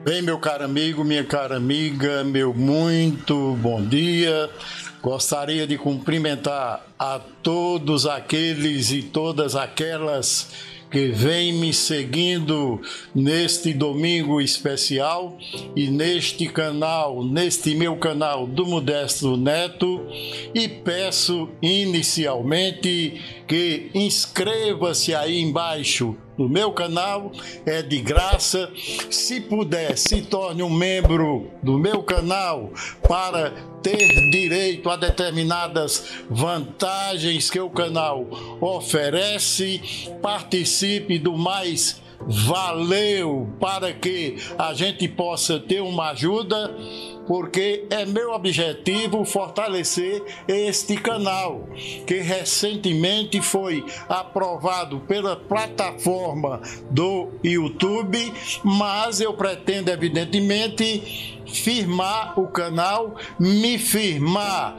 Bem, meu caro amigo, minha cara amiga, meu muito bom dia. Gostaria de cumprimentar a todos aqueles e todas aquelas que vêm me seguindo neste domingo especial e neste canal, neste meu canal do Modesto Neto, e peço inicialmente que inscreva-se aí embaixo no meu canal, é de graça. Se puder, se torne um membro do meu canal para ter direito a determinadas vantagens que o canal oferece. Participe do Mais Valeu para que a gente possa ter uma ajuda, porque é meu objetivo fortalecer este canal, que recentemente foi aprovado pela plataforma do YouTube, mas eu pretendo, evidentemente, firmar o canal, me firmar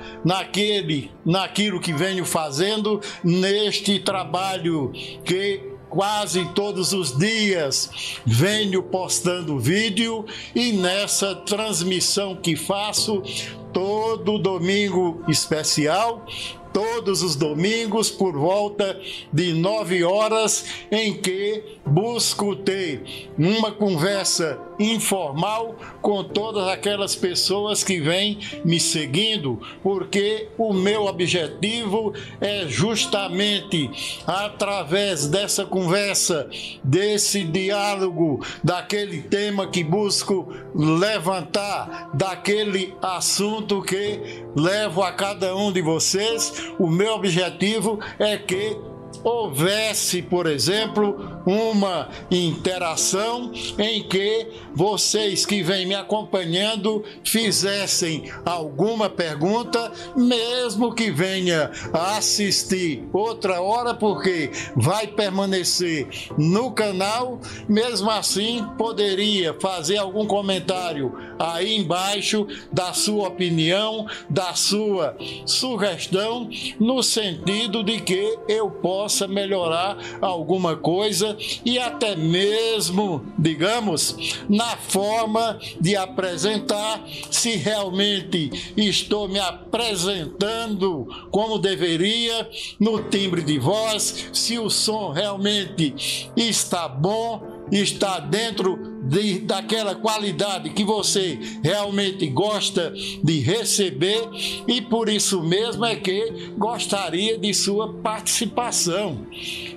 naquilo que venho fazendo, neste trabalho que quase todos os dias venho postando vídeo, e nessa transmissão que faço todo domingo especial, todos os domingos por volta de 9 horas, em que busco ter uma conversa informal com todas aquelas pessoas que vêm me seguindo, porque o meu objetivo é justamente, através dessa conversa, desse diálogo, daquele tema que busco levantar, daquele assunto que levo a cada um de vocês, o meu objetivo é que houvesse, por exemplo, uma interação em que vocês que vêm me acompanhando fizessem alguma pergunta, mesmo que venha a assistir outra hora, porque vai permanecer no canal. Mesmo assim, poderia fazer algum comentário aí embaixo da sua opinião, da sua sugestão, no sentido de que eu possa melhorar alguma coisa, e até mesmo, digamos, na forma de apresentar, se realmente estou me apresentando como deveria, no timbre de voz, se o som realmente está bom, está dentro daquela qualidade que você realmente gosta de receber, e por isso mesmo é que gostaria de sua participação,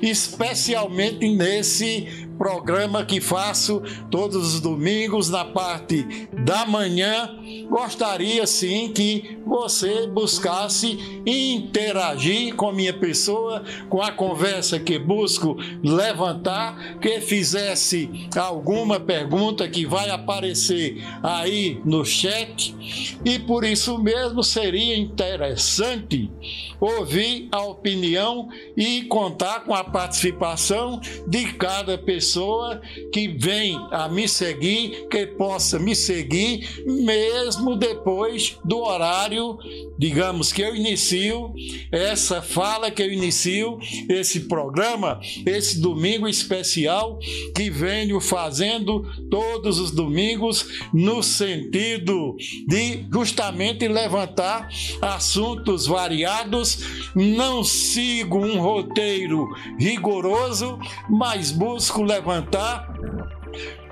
especialmente nesse programa que faço todos os domingos na parte da manhã. Gostaria sim que você buscasse interagir com minha pessoa, com a conversa que busco levantar, que fizesse alguma pergunta que vai aparecer aí no chat, e por isso mesmo seria interessante ouvir a opinião e contar com a participação de cada pessoa que vem a me seguir, que possa me seguir mesmo depois do horário, digamos, que eu inicio essa fala, que eu inicio esse programa, esse domingo especial que venho fazendo todos os domingos, no sentido de justamente levantar assuntos variados. Não sigo um roteiro rigoroso, mas busco levantar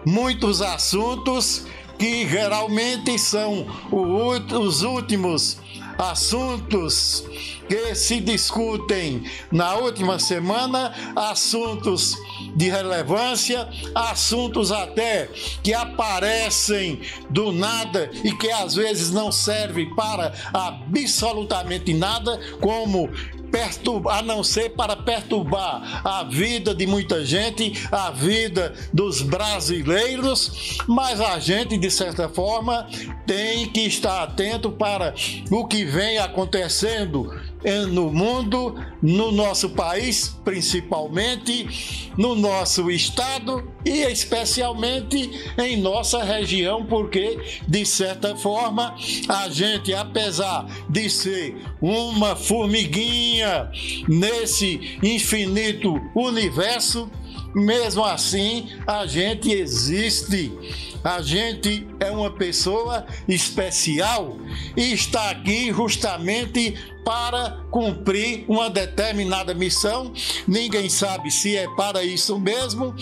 muitos assuntos que geralmente são os últimos assuntos que se discutem na última semana, assuntos de relevância, assuntos até que aparecem do nada e que às vezes não servem para absolutamente nada, como a não ser para perturbar a vida de muita gente, a vida dos brasileiros, mas a gente, de certa forma, tem que estar atento para o que vem acontecendo no mundo, no nosso país, principalmente no nosso estado e especialmente em nossa região, porque, de certa forma, a gente, apesar de ser uma formiguinha nesse infinito universo, mesmo assim a gente existe A gente é uma pessoa especial e está aqui justamente para cumprir uma determinada missão. Ninguém sabe se é para isso mesmo,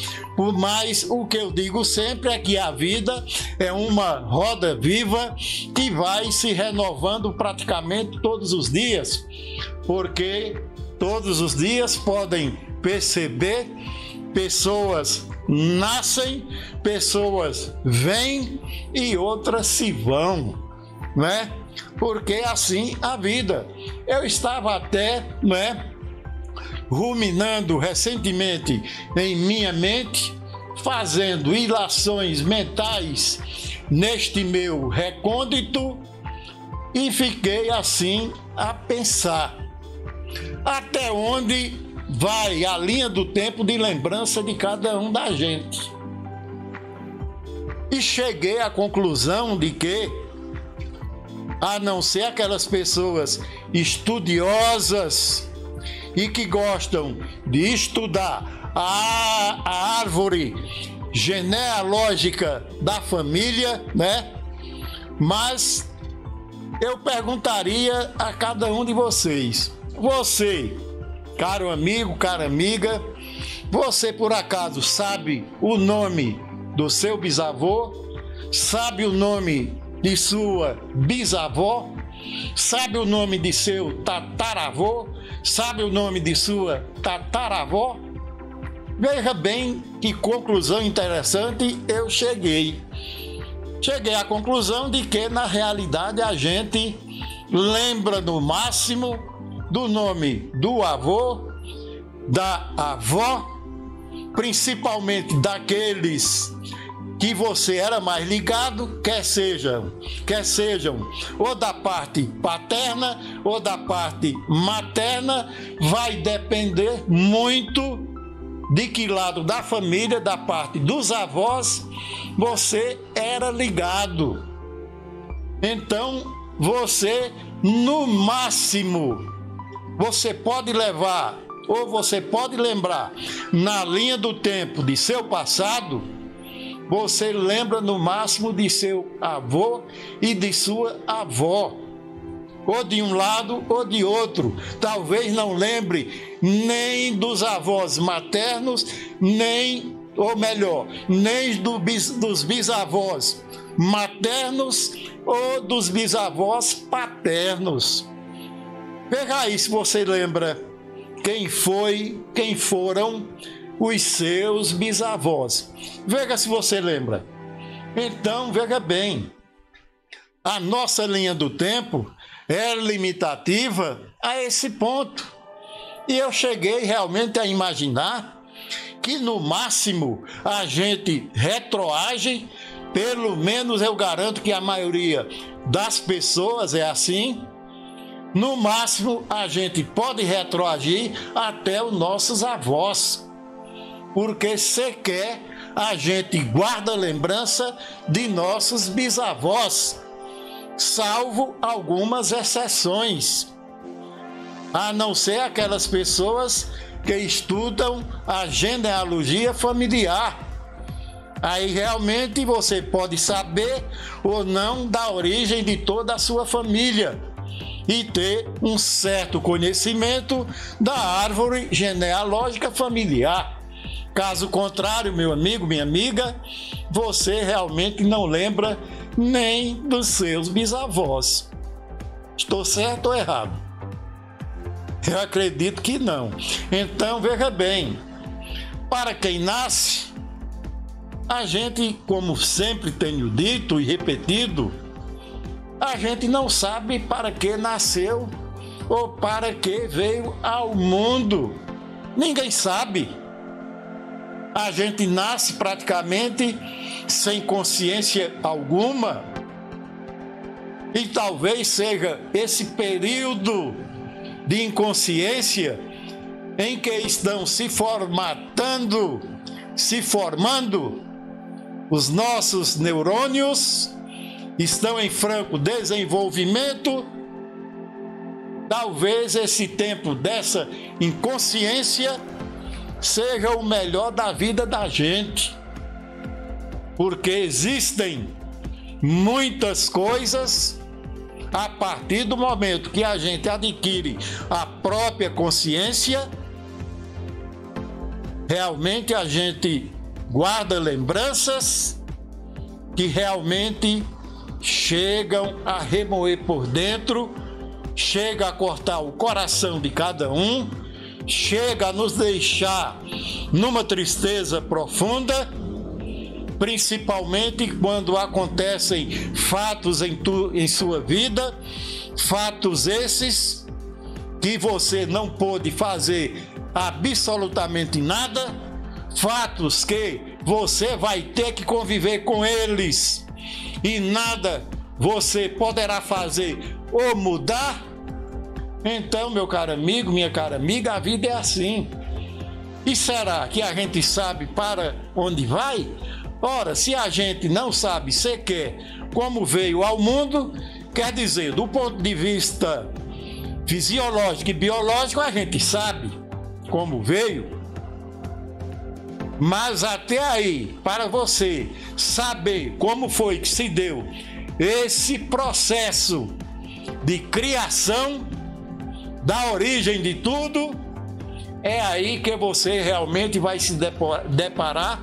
mas o que eu digo sempre é que a vida é uma roda viva que vai se renovando praticamente todos os dias, porque todos os dias podem perceber, pessoas nascem, pessoas vêm e outras se vão, né? Porque assim a vida. Eu estava até, né, ruminando recentemente em minha mente, fazendo ilações mentais neste meu recôndito e fiquei assim a pensar até onde vai a linha do tempo de lembrança de cada um da gente. E cheguei à conclusão de que, a não ser aquelas pessoas estudiosas e que gostam de estudar a árvore genealógica da família, né? Mas eu perguntaria a cada um de vocês: você, caro amigo, cara amiga, você por acaso sabe o nome do seu bisavô? Sabe o nome de sua bisavó? Sabe o nome de seu tataravô? Sabe o nome de sua tataravó? Veja bem que conclusão interessante eu cheguei. Cheguei à conclusão de que, na realidade, a gente lembra no máximo do nome do avô, da avó, principalmente daqueles que você era mais ligado, quer sejam ou da parte paterna ou da parte materna, vai depender muito de que lado da família, da parte dos avós, você era ligado. Então, você, no máximo, você pode levar, ou você pode lembrar, na linha do tempo de seu passado, você lembra no máximo de seu avô e de sua avó, ou de um lado ou de outro. Talvez não lembre nem dos avós maternos, nem, ou melhor, nem dos bisavós maternos ou dos bisavós paternos. Veja aí se você lembra quem foram os seus bisavós. Veja se você lembra. Então, veja bem, a nossa linha do tempo é limitativa a esse ponto. E eu cheguei realmente a imaginar que, no máximo, a gente retroage, pelo menos eu garanto que a maioria das pessoas é assim. No máximo, a gente pode retroagir até os nossos avós, porque sequer a gente guarda lembrança de nossos bisavós, salvo algumas exceções, a não ser aquelas pessoas que estudam a genealogia familiar. Aí realmente você pode saber ou não da origem de toda a sua família e ter um certo conhecimento da árvore genealógica familiar. Caso contrário, meu amigo, minha amiga, você realmente não lembra nem dos seus bisavós. Estou certo ou errado? Eu acredito que não. Então, veja bem, para quem nasce, a gente, como sempre tenho dito e repetido, a gente não sabe para que nasceu ou para que veio ao mundo. Ninguém sabe. A gente nasce praticamente sem consciência alguma. E talvez seja esse período de inconsciência em que estão se formando os nossos neurônios, estão em franco desenvolvimento. Talvez esse tempo dessa inconsciência seja o melhor da vida da gente. Porque existem muitas coisas a partir do momento que a gente adquire a própria consciência, realmente a gente guarda lembranças que realmente chegam a remoer por dentro, chega a cortar o coração de cada um, chega a nos deixar numa tristeza profunda, principalmente quando acontecem fatos em sua vida, fatos esses que você não pôde fazer absolutamente nada, fatos que você vai ter que conviver com eles e nada você poderá fazer ou mudar. Então, meu caro amigo, minha cara amiga, a vida é assim. E será que a gente sabe para onde vai? Ora, se a gente não sabe sequer como veio ao mundo, quer dizer, do ponto de vista fisiológico e biológico, a gente sabe como veio. Mas até aí, para você saber como foi que se deu esse processo de criação, da origem de tudo, é aí que você realmente vai se deparar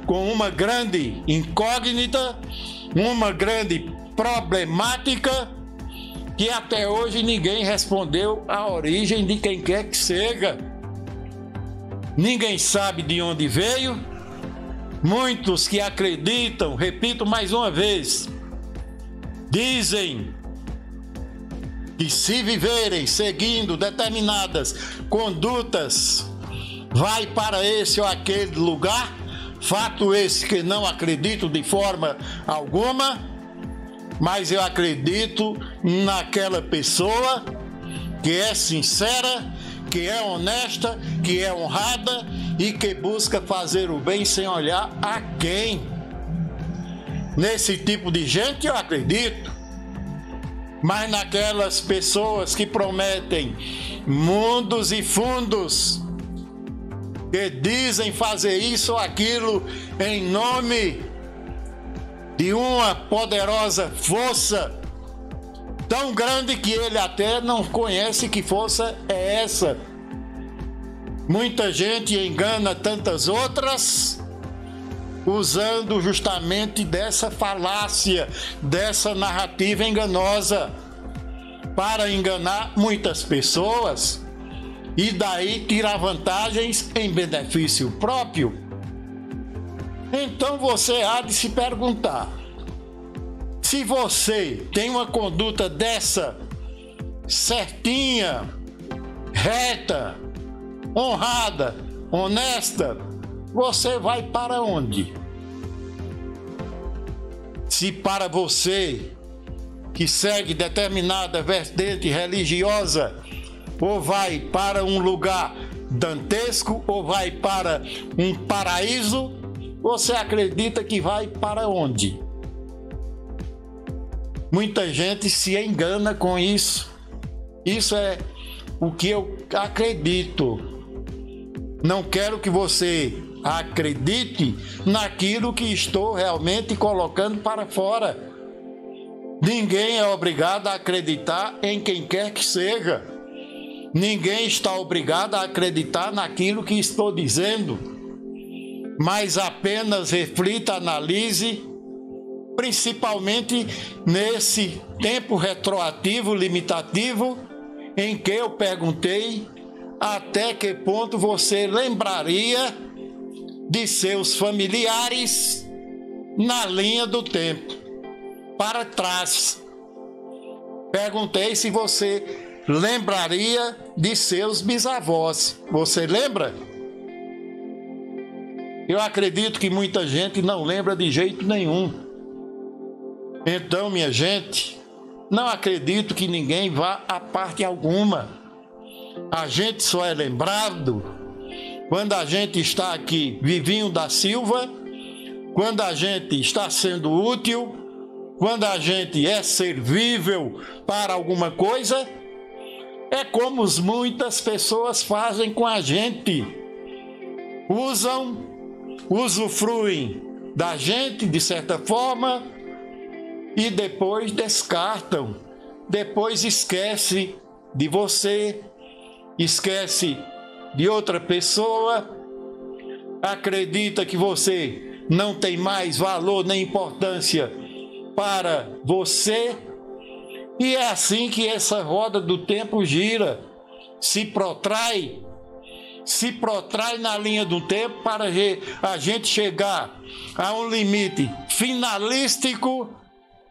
com uma grande incógnita, uma grande problemática, que até hoje ninguém respondeu a origem de quem quer que seja. Ninguém sabe de onde veio. Muitos que acreditam, repito mais uma vez, dizem que se viverem seguindo determinadas condutas, vai para esse ou aquele lugar. Fato esse que não acredito de forma alguma, mas eu acredito naquela pessoa que é sincera, que é honesta, que é honrada e que busca fazer o bem sem olhar a quem. Nesse tipo de gente eu acredito. Mas naquelas pessoas que prometem mundos e fundos, que dizem fazer isso ou aquilo em nome de uma poderosa força tão grande que ele até não conhece que força é essa. Muita gente engana tantas outras usando justamente dessa falácia, dessa narrativa enganosa para enganar muitas pessoas e daí tirar vantagens em benefício próprio. Então você há de se perguntar: se você tem uma conduta dessa, certinha, reta, honrada, honesta, você vai para onde? Se para você que segue determinada vertente religiosa, ou vai para um lugar dantesco, ou vai para um paraíso, você acredita que vai para onde? Muita gente se engana com isso. Isso é o que eu acredito. Não quero que você acredite naquilo que estou realmente colocando para fora. Ninguém é obrigado a acreditar em quem quer que seja. Ninguém está obrigado a acreditar naquilo que estou dizendo. Mas apenas reflita, analise, principalmente nesse tempo retroativo, limitativo, em que eu perguntei até que ponto você lembraria de seus familiares na linha do tempo, para trás. Perguntei se você lembraria de seus bisavós. Você lembra? Eu acredito que muita gente não lembra de jeito nenhum. Então, minha gente, não acredito que ninguém vá a parte alguma. A gente só é lembrado quando a gente está aqui vivinho da Silva, quando a gente está sendo útil, quando a gente é servível para alguma coisa. É como muitas pessoas fazem com a gente. Usam, usufruem da gente, de certa forma, e depois descartam. Depois esquece de você, esquece de outra pessoa, acredita que você não tem mais valor nem importância para você, e é assim que essa roda do tempo gira, se protrai na linha do tempo para a gente chegar a um limite finalístico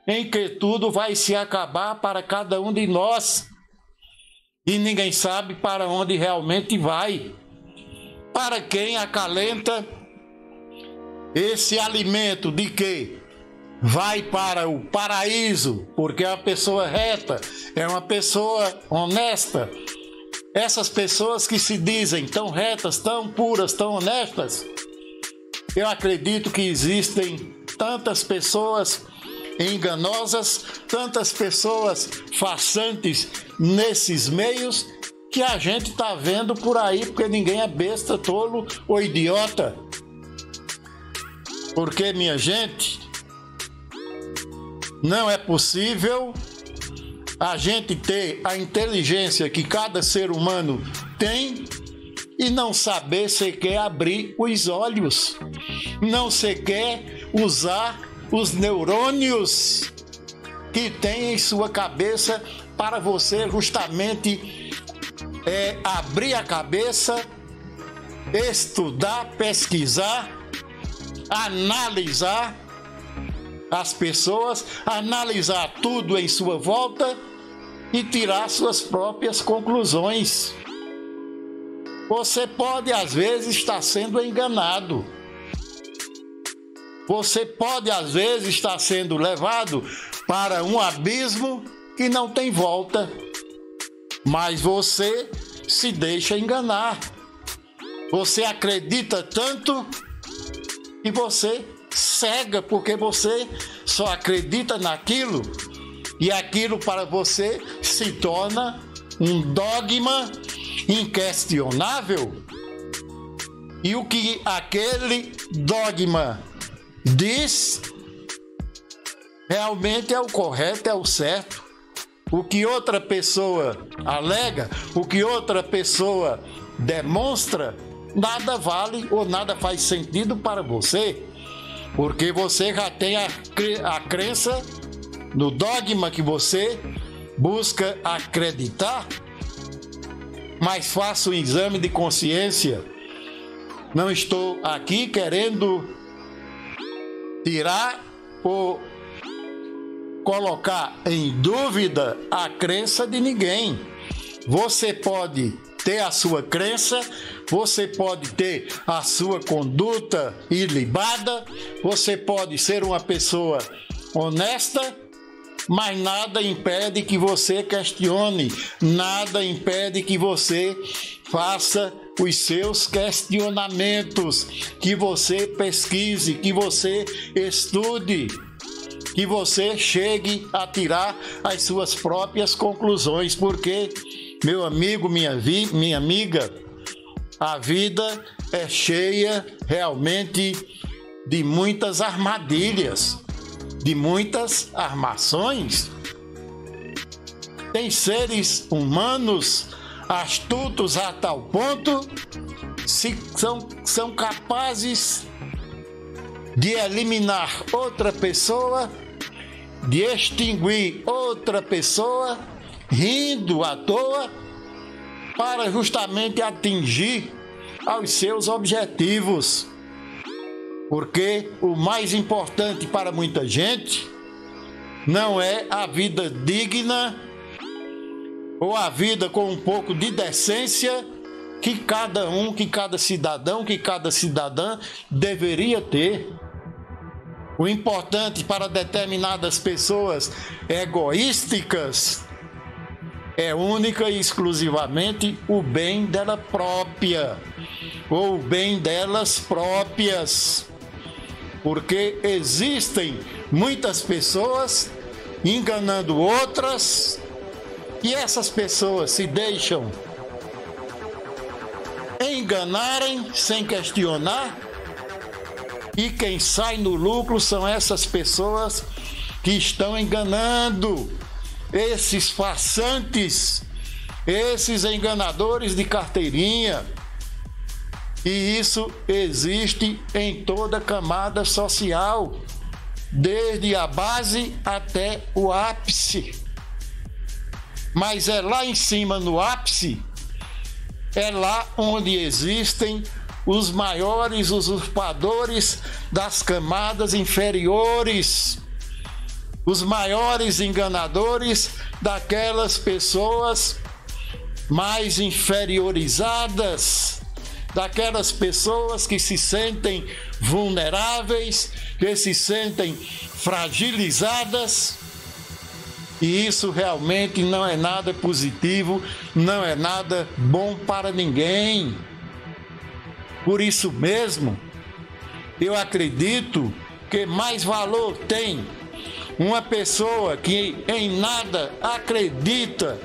em que tudo vai se acabar para cada um de nós e ninguém sabe para onde realmente vai. Para quem acalenta esse alimento de que vai para o paraíso, porque é uma pessoa reta, é uma pessoa honesta. Essas pessoas que se dizem tão retas, tão puras, tão honestas, eu acredito que existem tantas pessoas enganosas, tantas pessoas farsantes nesses meios que a gente está vendo por aí, porque ninguém é besta, tolo ou idiota. Porque, minha gente, não é possível a gente ter a inteligência que cada ser humano tem e não saber sequer abrir os olhos, não sequer usar os neurônios que tem em sua cabeça para você justamente abrir a cabeça, estudar, pesquisar, analisar as pessoas, analisar tudo em sua volta e tirar suas próprias conclusões. Você pode, às vezes, estar sendo enganado. Você pode, às vezes, estar sendo levado para um abismo que não tem volta. Mas você se deixa enganar. Você acredita tanto que você cega, porque você só acredita naquilo e aquilo para você se torna um dogma inquestionável. E o que aquele dogma diz realmente é o correto, é o certo. O que outra pessoa alega, o que outra pessoa demonstra, nada vale ou nada faz sentido para você, porque você já tem a crença no dogma que você busca acreditar. Mas faça um exame de consciência. Não estou aqui querendo tirar ou colocar em dúvida a crença de ninguém. Você pode ter a sua crença, você pode ter a sua conduta ilibada, você pode ser uma pessoa honesta, mas nada impede que você questione, nada impede que você faça os seus questionamentos, que você pesquise, que você estude, que você chegue a tirar as suas próprias conclusões, porque, meu amigo, minha amiga, a vida é cheia realmente de muitas armadilhas, de muitas armações. Tem seres humanos astutos a tal ponto se são capazes de eliminar outra pessoa, de extinguir outra pessoa, rindo à toa, para justamente atingir aos seus objetivos. Porque o mais importante para muita gente não é a vida digna ou a vida com um pouco de decência que cada um, que cada cidadão, que cada cidadã deveria ter. O importante para determinadas pessoas egoísticas é única e exclusivamente o bem dela própria, ou o bem delas próprias. Porque existem muitas pessoas enganando outras, e essas pessoas se deixam enganarem sem questionar, E quem sai no lucro são essas pessoas que estão enganando, esses farsantes, esses enganadores de carteirinha. E isso existe em toda camada social, desde a base até o ápice. Mas é lá em cima, no ápice, é lá onde existem os maiores usurpadores das camadas inferiores, os maiores enganadores daquelas pessoas mais inferiorizadas, daquelas pessoas que se sentem vulneráveis, que se sentem fragilizadas. E isso realmente não é nada positivo, não é nada bom para ninguém. Por isso mesmo, eu acredito que mais valor tem uma pessoa que em nada acredita,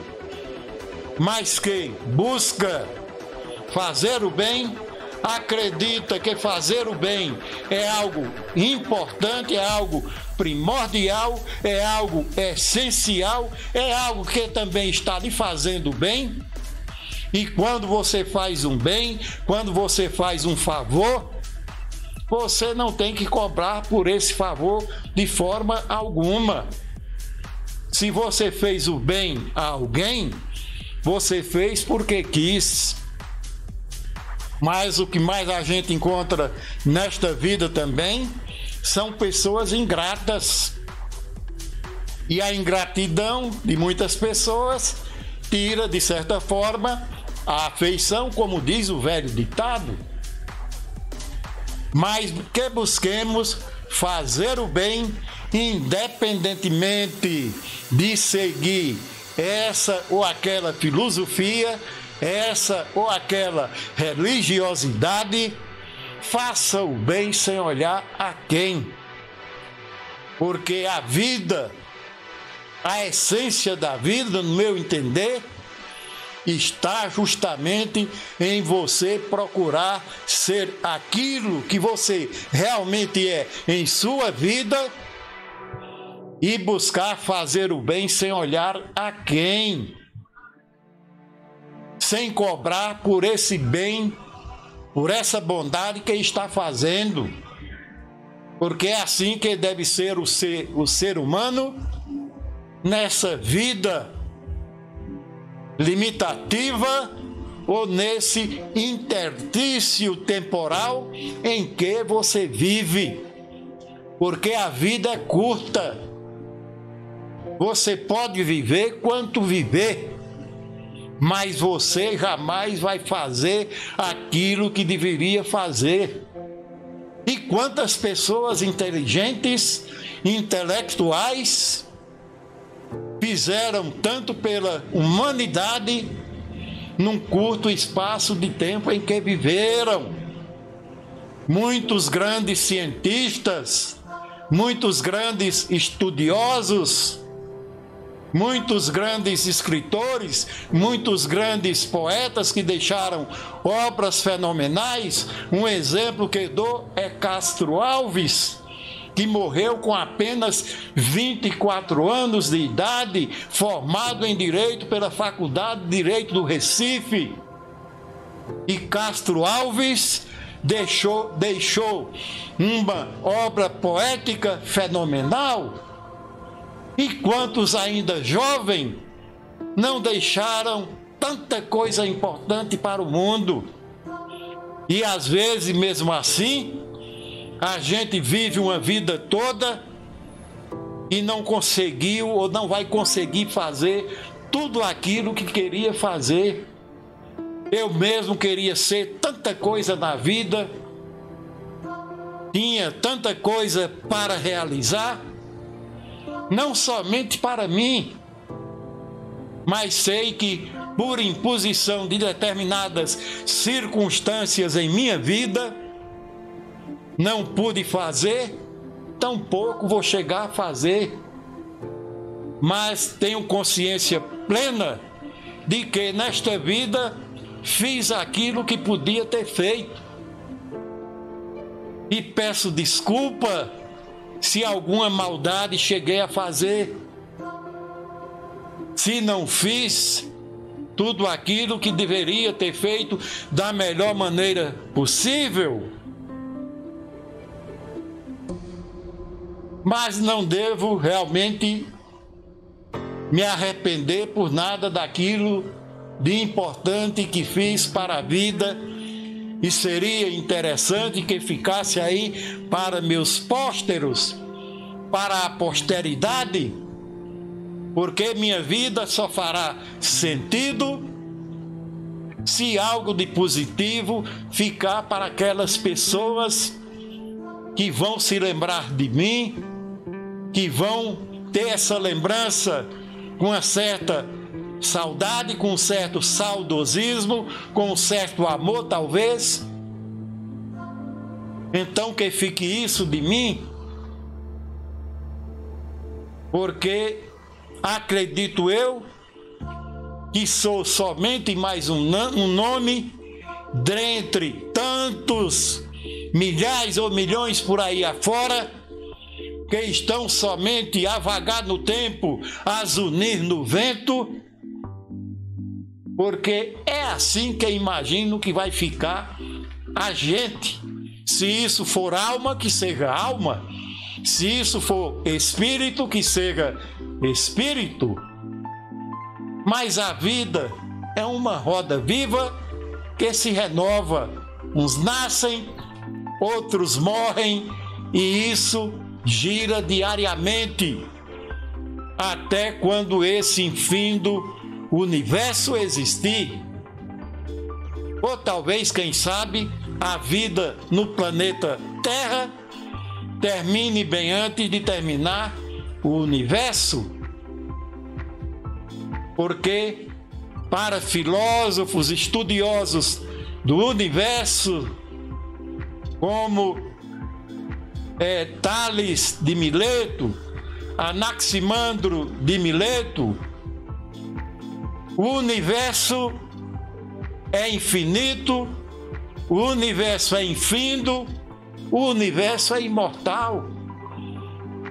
mas que busca fazer o bem, acredita que fazer o bem é algo importante, é algo primordial, é algo essencial, é algo que também está lhe fazendo bem. E quando você faz um bem, quando você faz um favor, você não tem que cobrar por esse favor de forma alguma. Se você fez o bem a alguém, você fez porque quis. Mas o que mais a gente encontra nesta vida também são pessoas ingratas. E a ingratidão de muitas pessoas tira, de certa forma, a afeição, como diz o velho ditado. Mas que busquemos fazer o bem, independentemente de seguir essa ou aquela filosofia, essa ou aquela religiosidade. Faça o bem sem olhar a quem. Porque a vida, a essência da vida, no meu entender, está justamente em você procurar ser aquilo que você realmente é em sua vida e buscar fazer o bem sem olhar a quem, sem cobrar por esse bem, por essa bondade que está fazendo, porque é assim que deve ser o ser humano nessa vida limitativa ou nesse interstício temporal em que você vive, porque a vida é curta. Você pode viver quanto viver, mas você jamais vai fazer aquilo que deveria fazer. E quantas pessoas inteligentes, intelectuais, fizeram tanto pela humanidade num curto espaço de tempo em que viveram. Muitos grandes cientistas, muitos grandes estudiosos, muitos grandes escritores, muitos grandes poetas que deixaram obras fenomenais. Um exemplo que dou é Castro Alves, que morreu com apenas 24 anos de idade, formado em Direito pela Faculdade de Direito do Recife. E Castro Alves deixou uma obra poética fenomenal. E quantos ainda jovens não deixaram tanta coisa importante para o mundo? E às vezes, mesmo assim, a gente vive uma vida toda e não conseguiu ou não vai conseguir fazer tudo aquilo que queria fazer. Eu mesmo queria ser tanta coisa na vida, tinha tanta coisa para realizar, não somente para mim, mas sei que por imposição de determinadas circunstâncias em minha vida, não pude fazer, tampouco vou chegar a fazer. Mas tenho consciência plena de que nesta vida fiz aquilo que podia ter feito. e peço desculpa se alguma maldade cheguei a fazer, se não fiz tudo aquilo que deveria ter feito da melhor maneira possível. Mas não devo realmente me arrepender por nada daquilo de importante que fiz para a vida, e seria interessante que ficasse aí para meus pósteros, para a posteridade, porque minha vida só fará sentido se algo de positivo ficar para aquelas pessoas que vão se lembrar de mim, que vão ter essa lembrança com uma certa saudade, com um certo saudosismo, com um certo amor, talvez. Então que fique isso de mim, porque acredito eu que sou somente mais um nome dentre tantos milhares ou milhões por aí afora, que estão somente a vagar no tempo, a zunir no vento, porque é assim que imagino que vai ficar a gente. Se isso for alma, que seja alma. Se isso for espírito, que seja espírito. Mas a vida é uma roda viva que se renova. Uns nascem, outros morrem, e isso gira diariamente, até quando esse infindo universo existir. Ou talvez, quem sabe, a vida no planeta Terra termine bem antes de terminar o universo. Porque para filósofos estudiosos do universo, como Tales de Mileto, Anaximandro de Mileto, o universo é infinito, o universo é infindo, o universo é imortal.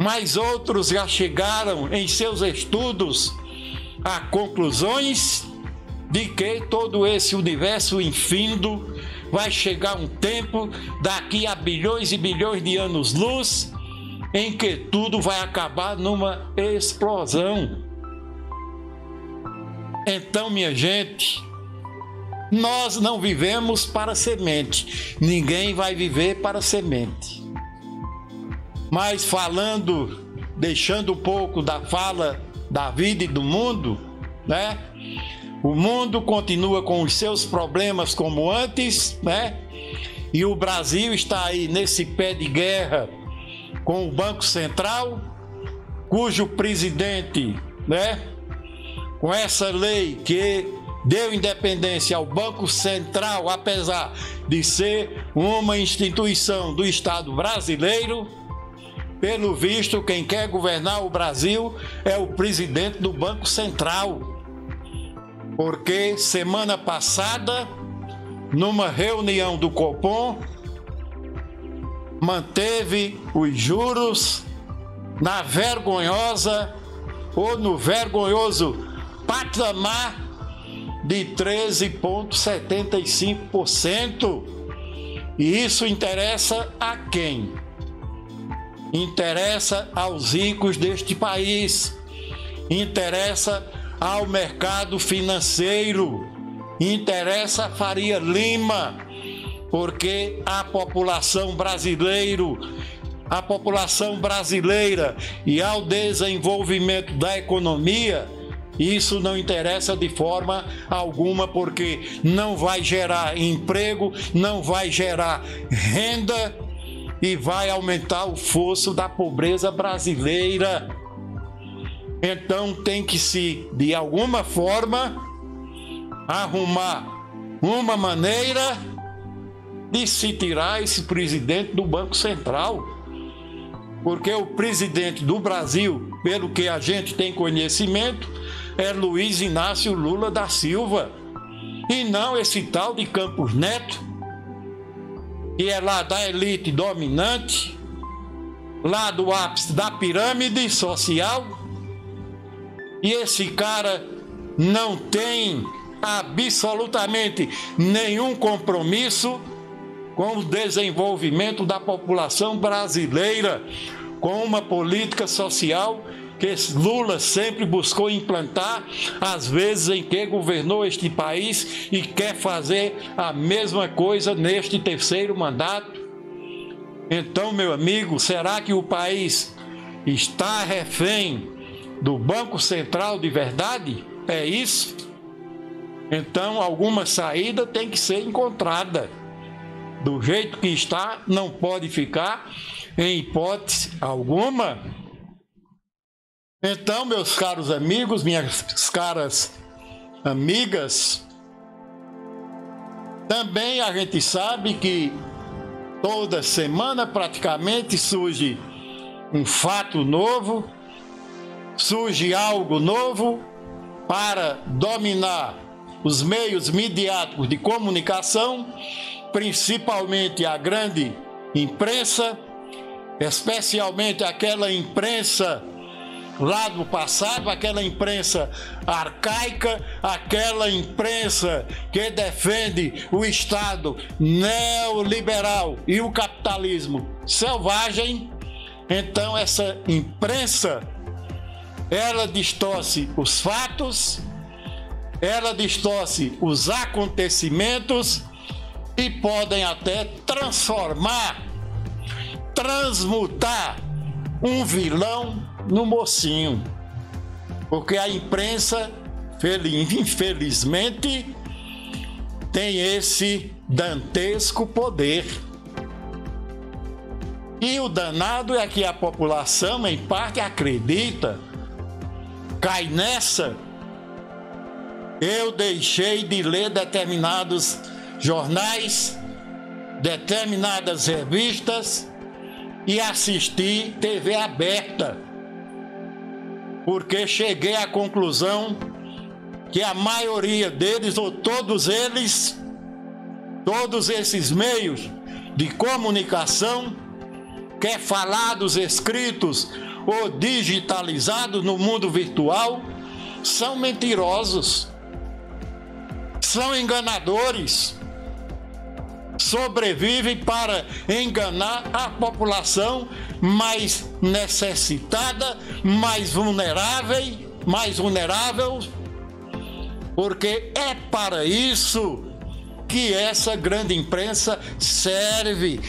Mas outros já chegaram em seus estudos a conclusões de que todo esse universo infindo vai chegar um tempo, daqui a bilhões e bilhões de anos-luz, em que tudo vai acabar numa explosão. Então, minha gente, nós não vivemos para semente, ninguém vai viver para semente. Mas falando, deixando um pouco da fala da vida e do mundo, né? O mundo continua com os seus problemas como antes, né? E o Brasil está aí nesse pé de guerra com o Banco Central, cujo presidente, né, com essa lei que deu independência ao Banco Central, apesar de ser uma instituição do Estado brasileiro, pelo visto, quem quer governar o Brasil é o presidente do Banco Central. Porque semana passada, numa reunião do Copom, manteve os juros na vergonhosa ou no vergonhoso patamar de 13,75%. E isso interessa a quem? Interessa aos ricos deste país, interessa ao mercado financeiro, interessa a Faria Lima, porque a população brasileira e ao desenvolvimento da economia, isso não interessa de forma alguma, porque não vai gerar emprego, não vai gerar renda e vai aumentar o fosso da pobreza brasileira. Então tem que se, de alguma forma, arrumar uma maneira de se tirar esse presidente do Banco Central. Porque o presidente do Brasil, pelo que a gente tem conhecimento, é Luiz Inácio Lula da Silva, e não esse tal de Campos Neto. que é lá da elite dominante, lá do ápice da pirâmide social, e esse cara não tem absolutamente nenhum compromisso com o desenvolvimento da população brasileira, com uma política social que Lula sempre buscou implantar, às vezes em que governou este país, e quer fazer a mesma coisa neste terceiro mandato. Então, meu amigo, será que o país está refém do Banco Central de verdade? É isso? Então, alguma saída tem que ser encontrada. Do jeito que está, não pode ficar, em hipótese alguma. Então, meus caros amigos, minhas caras amigas, também a gente sabe que toda semana praticamente surge um fato novo, surge algo novo para dominar os meios midiáticos de comunicação, principalmente a grande imprensa, especialmente aquela imprensa lá do passado, aquela imprensa arcaica, aquela imprensa que defende o Estado neoliberal e o capitalismo selvagem. Então essa imprensa, ela distorce os fatos, ela distorce os acontecimentos e podem até transmutar um vilão no mocinho, porque a imprensa, infelizmente, tem esse dantesco poder. E o danado é que a população, em parte, acredita, cai nessa. Eu deixei de ler determinados jornais, determinadas revistas e assisti TV aberta, porque cheguei à conclusão que a maioria deles, ou todos eles, todos esses meios de comunicação, quer falados, escritos ou digitalizados no mundo virtual, são mentirosos, são enganadores, sobrevivem para enganar a população mais necessitada, mais vulnerável, porque é para isso que essa grande imprensa serve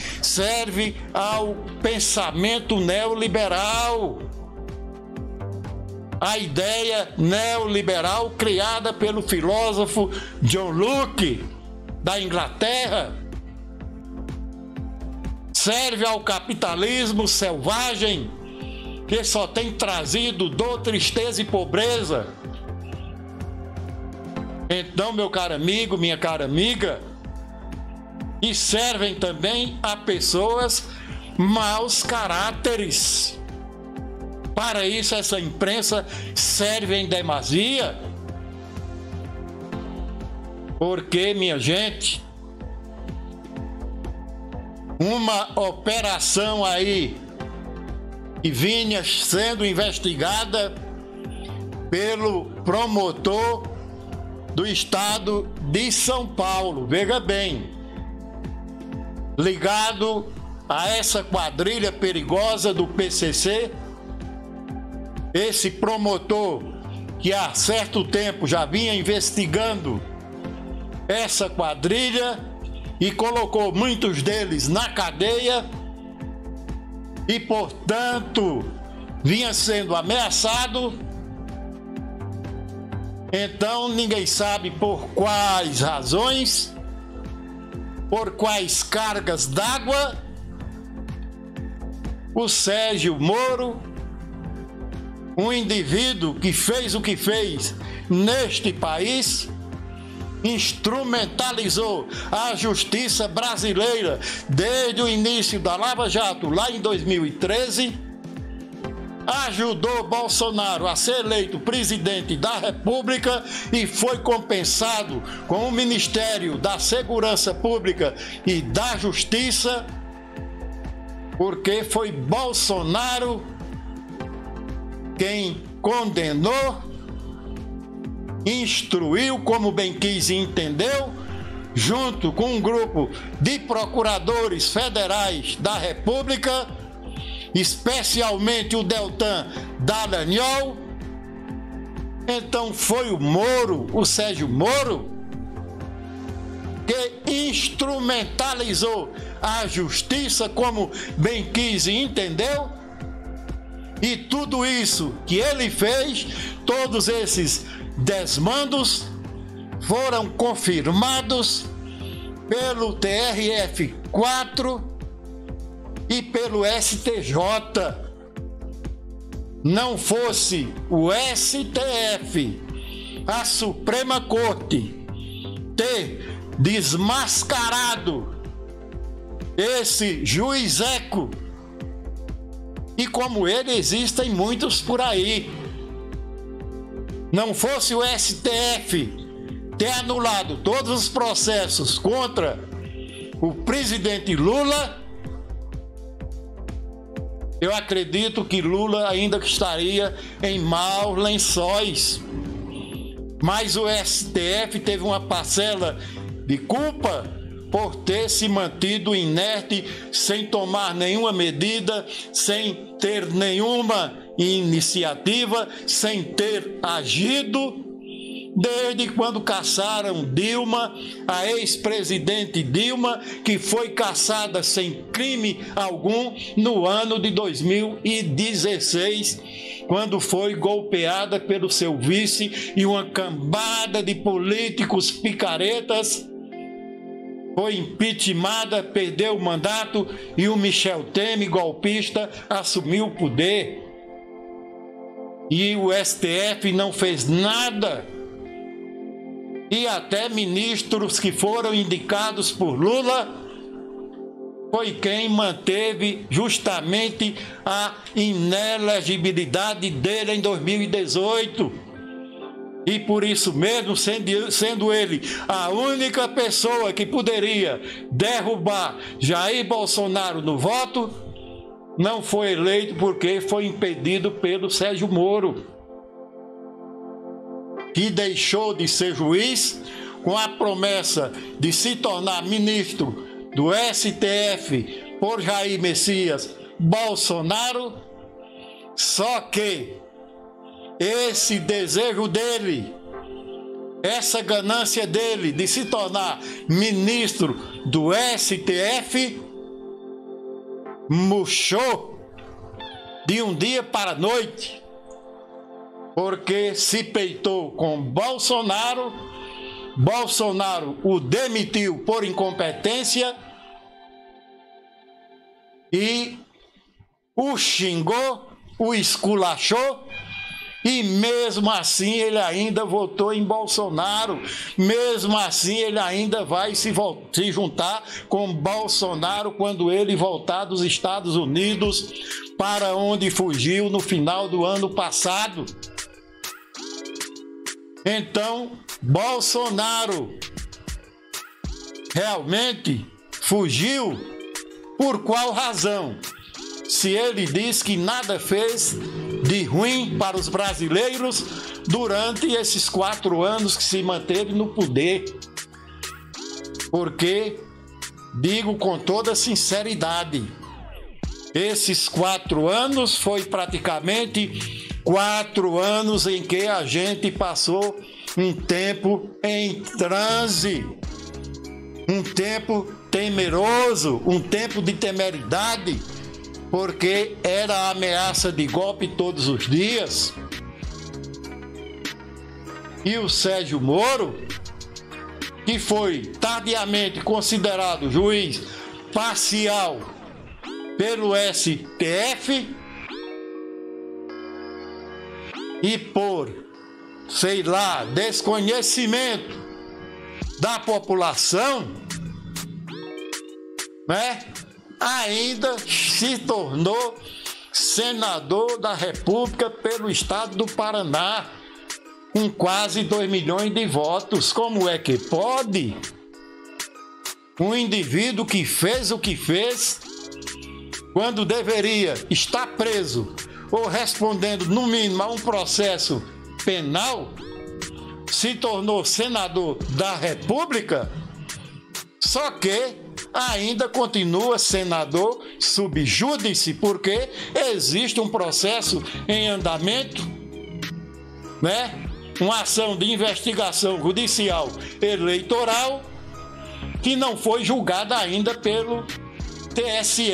ao pensamento neoliberal. A ideia neoliberal criada pelo filósofo John Locke, da Inglaterra, serve ao capitalismo selvagem, que só tem trazido dor, tristeza e pobreza. Então, meu caro amigo, minha cara amiga, e servem também a pessoas maus caráteres. Para isso, essa imprensa serve em demasia, porque, minha gente, uma operação aí que vinha sendo investigada pelo promotor do estado de São Paulo, veja bem, ligado a essa quadrilha perigosa do PCC, esse promotor que há certo tempo já vinha investigando essa quadrilha e colocou muitos deles na cadeia e, portanto, vinha sendo ameaçado. Então, ninguém sabe por quais razões, por quais cargas d'água, o Sérgio Moro, um indivíduo que fez o que fez neste país, instrumentalizou a justiça brasileira desde o início da Lava Jato, lá em 2013, ajudou Bolsonaro a ser eleito presidente da República e foi compensado com o Ministério da Segurança Pública e da Justiça, porque foi Bolsonaro quem condenou, instruiu como bem quis e entendeu, junto com um grupo de procuradores federais da República, especialmente o Deltan Dallagnol. Então foi o Moro, o Sérgio Moro, que instrumentalizou a justiça como bem quis e entendeu. E tudo isso que ele fez, todos esses desmandos, foram confirmados pelo TRF4 e pelo STJ. Não fosse o STF, a Suprema Corte, ter desmascarado esse juizeco, e como ele existem muitos por aí, não fosse o STF ter anulado todos os processos contra o presidente Lula, eu acredito que Lula ainda estaria em maus lençóis. Mas o STF teve uma parcela de culpa por ter se mantido inerte, sem tomar nenhuma medida, sem ter nenhuma iniciativa, sem ter agido, desde quando caçaram Dilma, a ex-presidente Dilma, que foi caçada sem crime algum no ano de 2016, quando foi golpeada pelo seu vice e uma cambada de políticos picaretas. Foi impeachmentada, perdeu o mandato e o Michel Temer, golpista, assumiu o poder. E o STF não fez nada. E até ministros que foram indicados por Lula foi quem manteve justamente a inelegibilidade dele em 2018. E por isso mesmo, sendo ele a única pessoa que poderia derrubar Jair Bolsonaro no voto, não foi eleito porque foi impedido pelo Sérgio Moro, que deixou de ser juiz com a promessa de se tornar ministro do STF por Jair Messias Bolsonaro. Só que esse desejo dele, essa ganância dele de se tornar ministro do STF, murchou de um dia para a noite, porque se peitou com Bolsonaro, Bolsonaro o demitiu por incompetência e o xingou, o esculachou. E mesmo assim ele ainda votou em Bolsonaro, mesmo assim ele ainda vai se juntar com Bolsonaro quando ele voltar dos Estados Unidos, para onde fugiu no final do ano passado. Então, Bolsonaro realmente fugiu por qual razão? Se ele diz que nada fez de ruim para os brasileiros durante esses 4 anos que se manteve no poder. Porque, digo com toda sinceridade, esses 4 anos foi praticamente 4 anos em que a gente passou um tempo em transe, um tempo temeroso, um tempo de temeridade, porque era ameaça de golpe todos os dias. E o Sérgio Moro, que foi tardiamente considerado juiz parcial pelo STF, e por, sei lá, desconhecimento da população, né, ainda se tornou senador da República pelo estado do Paraná, com quase 2 milhões de votos. Como é que pode um indivíduo que fez o que fez, quando deveria estar preso ou respondendo, no mínimo, a um processo penal, se tornou senador da República, só que ainda continua senador sub júdice, porque existe um processo em andamento, né? Uma ação de investigação judicial eleitoral que não foi julgada ainda pelo TSE,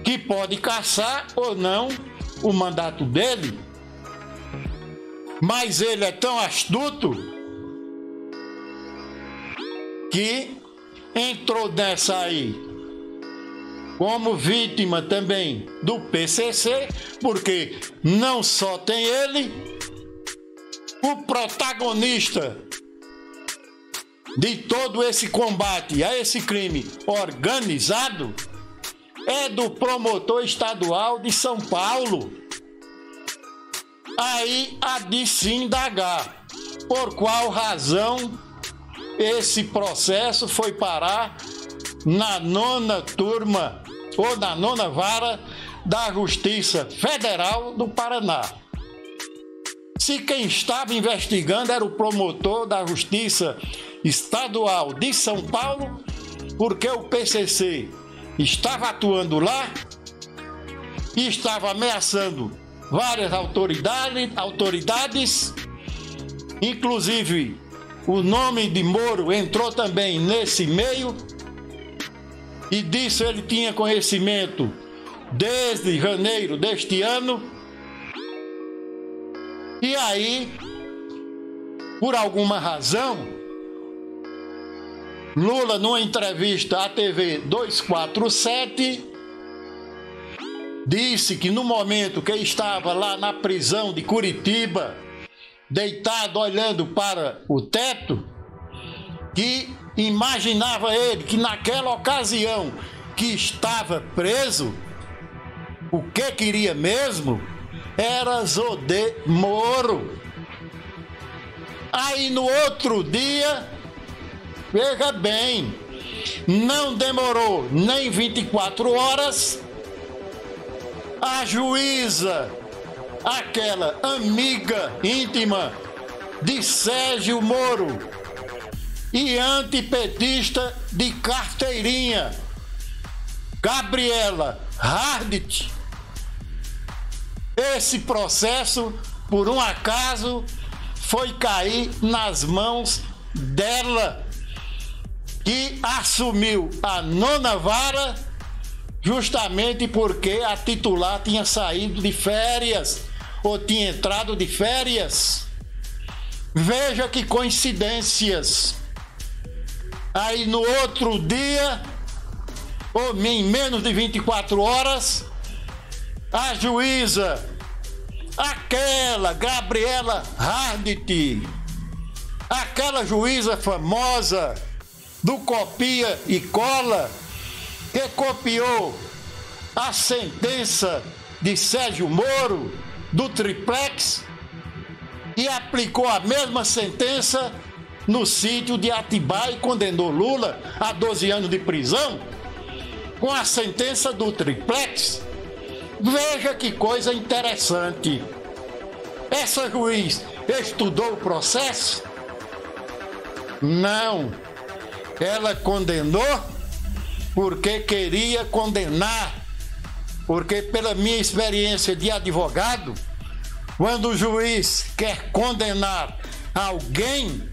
que pode cassar ou não o mandato dele. Mas ele é tão astuto que entrou nessa aí como vítima também do PCC, porque não só tem ele, o protagonista de todo esse combate a esse crime organizado é do promotor estadual de São Paulo. Aí há de se indagar por qual razão esse processo foi parar na 9ª turma ou na 9ª vara da Justiça Federal do Paraná. Se quem estava investigando era o promotor da Justiça Estadual de São Paulo, porque o PCC estava atuando lá e estava ameaçando várias autoridades, inclusive o nome de Moro entrou também nesse meio, e disso ele tinha conhecimento desde janeiro deste ano. E aí, por alguma razão, Lula, numa entrevista à TV 247, disse que no momento que estava lá na prisão de Curitiba, deitado olhando para o teto, que imaginava ele que naquela ocasião que estava preso, o que queria mesmo era Zodê Moro. Aí no outro dia, veja bem, não demorou nem 24 horas, a juíza, aquela amiga íntima de Sérgio Moro e antipetista de carteirinha, Gabriela Hardt, esse processo, por um acaso, foi cair nas mãos dela, que assumiu a 9ª vara justamente porque a titular tinha saído de férias ou tinha entrado de férias. Veja que coincidências. Aí no outro dia, ou em menos de 24 horas, a juíza, aquela Gabriela Hardt, aquela juíza famosa do copia e cola, que copiou a sentença de Sérgio Moro do triplex e aplicou a mesma sentença no sítio de Atibaia e condenou Lula a 12 anos de prisão com a sentença do triplex. Veja que coisa interessante. Essa juiz estudou o processo? Não. Ela condenou porque queria condenar, porque pela minha experiência de advogado, quando o juiz quer condenar alguém,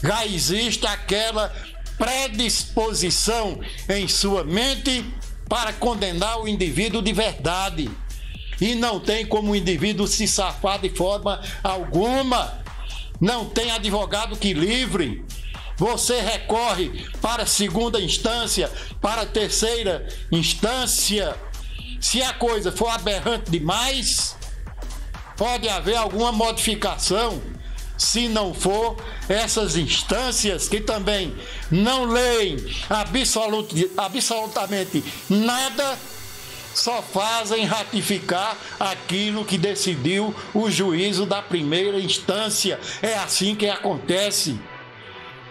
já existe aquela predisposição em sua mente para condenar o indivíduo de verdade. E não tem como o indivíduo se safar de forma alguma. Não tem advogado que livre. Você recorre para a 2ª instância, para a 3ª instância. Se a coisa for aberrante demais, pode haver alguma modificação. Se não for, essas instâncias que também não leem absolutamente nada, só fazem ratificar aquilo que decidiu o juízo da primeira instância. É assim que acontece.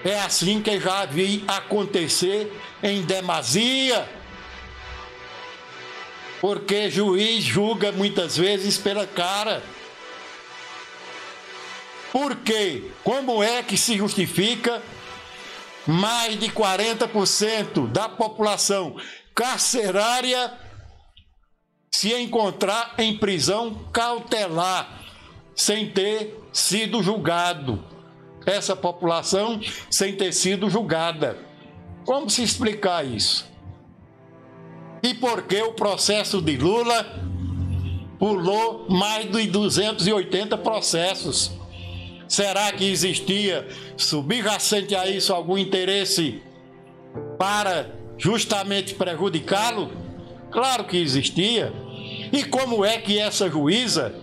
É assim que já vi acontecer em demasia. Porque juiz julga muitas vezes pela cara. Por quê? Como é que se justifica mais de 40% da população carcerária se encontrar em prisão cautelar, sem ter sido julgado? Essa população sem ter sido julgada. Como se explicar isso? E por que o processo de Lula pulou mais de 280 processos? Será que existia subjacente a isso algum interesse para justamente prejudicá-lo? Claro que existia. E como é que essa juíza,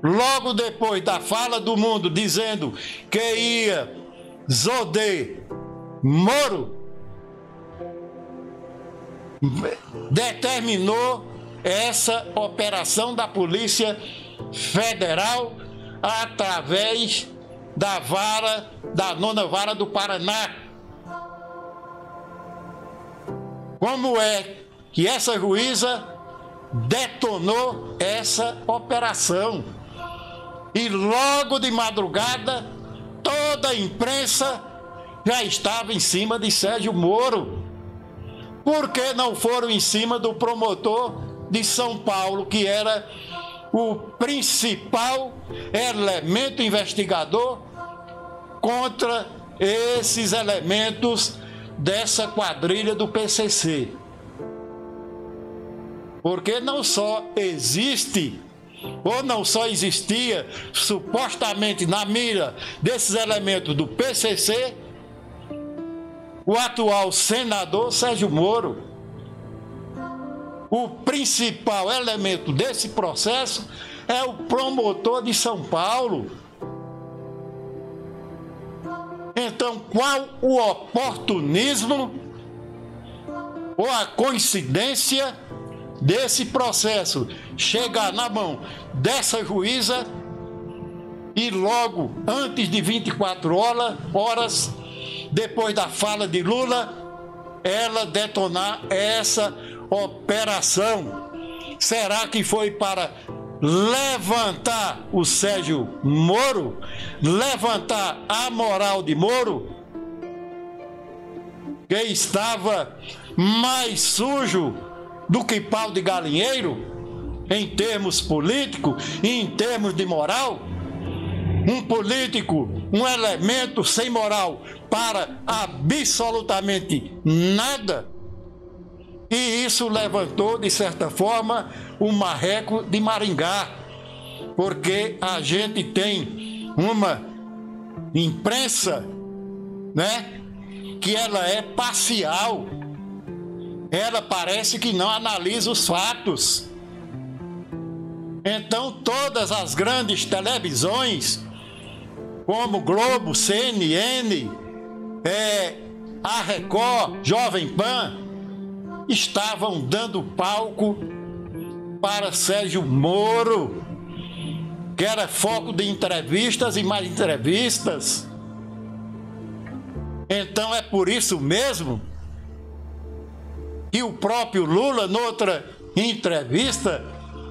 logo depois da fala do mundo dizendo que ia zoder Moro, determinou essa operação da Polícia Federal através da nona vara do Paraná? Como é que essa juíza detonou essa operação? E logo de madrugada, toda a imprensa já estava em cima de Sérgio Moro. Por que não foram em cima do promotor de São Paulo, que era o principal elemento investigador contra esses elementos dessa quadrilha do PCC? Porque não só existe, ou não só existia, supostamente na mira desses elementos do PCC, o atual senador Sérgio Moro. O principal elemento desse processo é o promotor de São Paulo. Então, qual o oportunismo ou a coincidência desse processo chegar na mão dessa juíza e logo antes de 24 horas, depois da fala de Lula, ela detonar essa operação? Será que foi para levantar o Sérgio Moro? Levantar a moral de Moro, que estava mais sujo do que pau de galinheiro, em termos políticos e em termos de moral? Um político, um elemento sem moral para absolutamente nada. E isso levantou, de certa forma, o marreco de Maringá, porque a gente tem uma imprensa, né, que ela é parcial. Ela parece que não analisa os fatos. Então, todas as grandes televisões, como Globo, CNN, a Record, Jovem Pan, estavam dando palco para Sérgio Moro, que era foco de entrevistas e mais entrevistas. Então é por isso mesmo que o próprio Lula, noutra entrevista,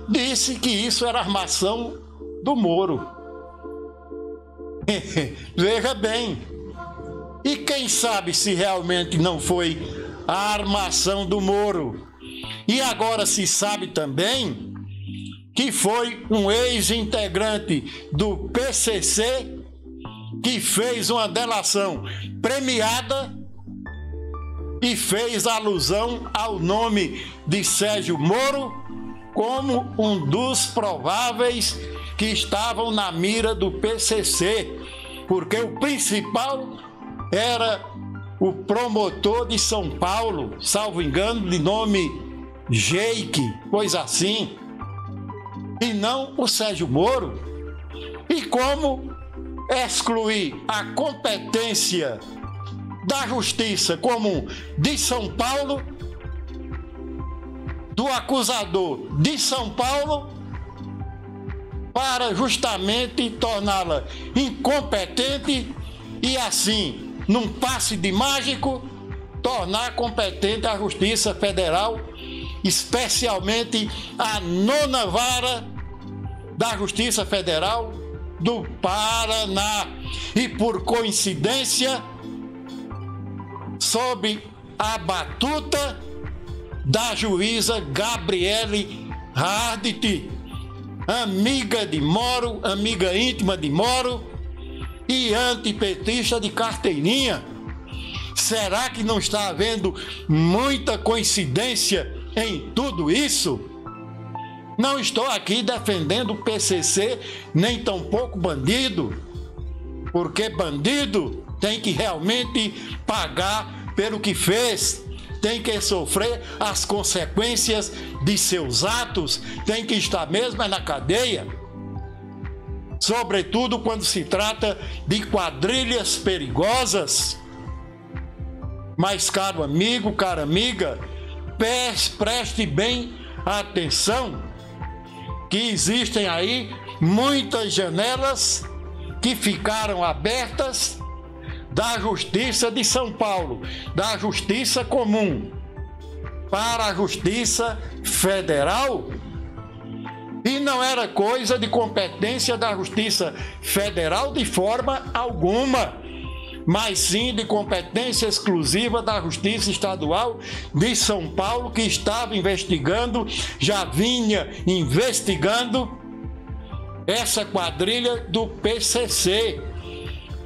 disse que isso era armação do Moro. Veja bem. E quem sabe se realmente não foi a armação do Moro? E agora se sabe também que foi um ex-integrante do PCC que fez uma delação premiada e fez alusão ao nome de Sérgio Moro como um dos prováveis que estavam na mira do PCC, porque o principal era o promotor de São Paulo, salvo engano, de nome Jake, coisa assim, e não o Sérgio Moro. E como excluir a competência da Justiça Comum de São Paulo do acusador de São Paulo para justamente torná-la incompetente e assim, num passe de mágico, tornar competente a Justiça Federal, especialmente a 9ª Vara da Justiça Federal do Paraná. E por coincidência, sob a batuta da juíza Gabriele Hardt, amiga de Moro, amiga íntima de Moro e antipetista de carteirinha. Será que não está havendo muita coincidência em tudo isso? Não estou aqui defendendo o PCC, nem tampouco bandido, porque bandido tem que realmente pagar pelo que fez, tem que sofrer as consequências de seus atos, tem que estar mesmo na cadeia, sobretudo quando se trata de quadrilhas perigosas. Mas, caro amigo, cara amiga, preste bem atenção, que existem aí muitas janelas que ficaram abertas da Justiça de São Paulo, da Justiça Comum, para a Justiça Federal, e não era coisa de competência da Justiça Federal de forma alguma, mas sim de competência exclusiva da Justiça Estadual de São Paulo, que estava investigando, já vinha investigando essa quadrilha do PCC.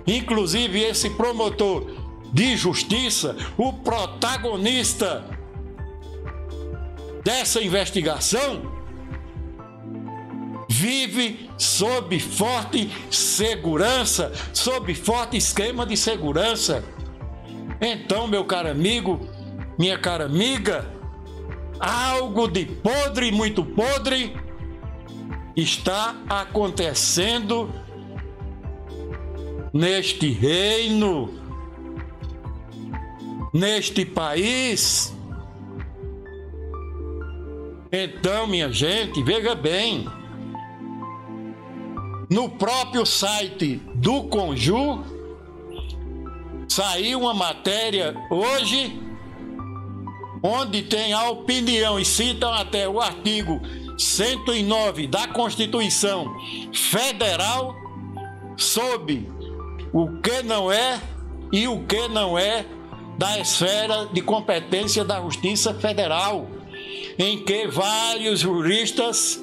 Inclusive, esse promotor de justiça, o protagonista dessa investigação, vive sob forte segurança, sob forte esquema de segurança. Então, meu caro amigo, minha cara amiga, algo de podre, muito podre, está acontecendo neste reino, neste país. Então, minha gente, veja bem, no próprio site do Conju saiu uma matéria hoje onde tem a opinião, e citam até o artigo 109 da Constituição Federal sobre o que não é e o que não é da esfera de competência da Justiça Federal, em que vários juristas